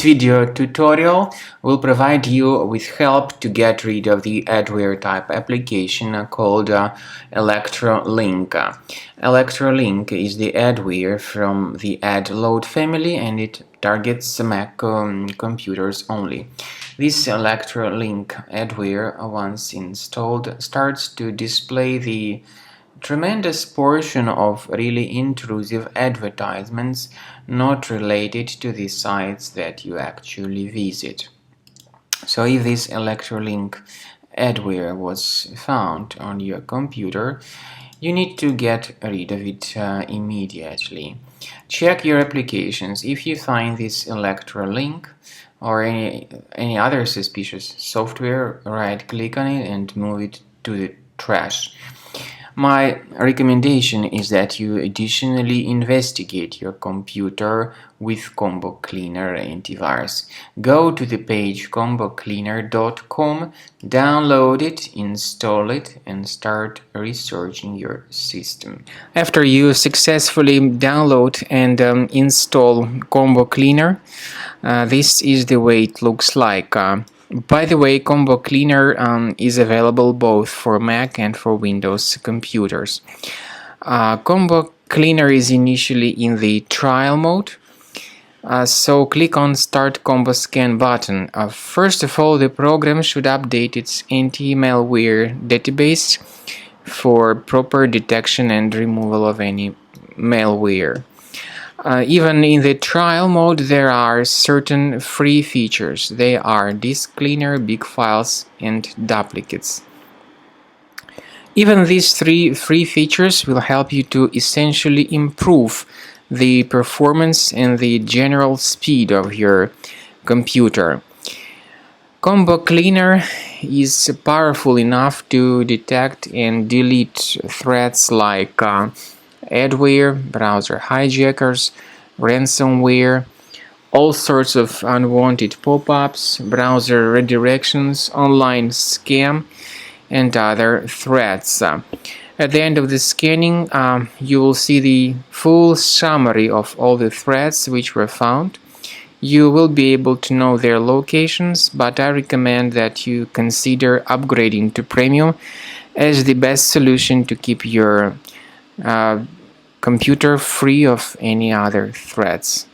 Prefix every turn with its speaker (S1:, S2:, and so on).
S1: This video tutorial will provide you with help to get rid of the adware type application called ElectroLink. ElectroLink is the adware from the adload family, and it targets Mac computers only. This ElectroLink adware, once installed, starts to display the tremendous portion of really intrusive advertisements not related to the sites that you actually visit. So if this ElectroLink adware was found on your computer, you need to get rid of it immediately. Check your applications. If you find this ElectroLink or any other suspicious software, right-click on it and move it to the trash. My recommendation is that you additionally investigate your computer with Combo Cleaner antivirus. Go to the page combocleaner.com, download it, install it, and start researching your system. After you successfully download and install Combo Cleaner, this is the way it looks like. By the way, Combo Cleaner is available both for Mac and for Windows computers. Combo Cleaner is initially in the trial mode, so click on Start Combo Scan button. First of all, the program should update its anti-malware database for proper detection and removal of any malware. Even in the trial mode, there are certain free features. They are disk cleaner, big files, and duplicates. Even these three free features will help you to essentially improve the performance and the general speed of your computer. Combo Cleaner is powerful enough to detect and delete threats like adware, browser hijackers, ransomware, all sorts of unwanted pop-ups, browser redirections, online scam, and other threats. At the end of the scanning, you will see the full summary of all the threats which were found. You will be able to know their locations, but I recommend that you consider upgrading to Premium as the best solution to keep your computer free of any other threats.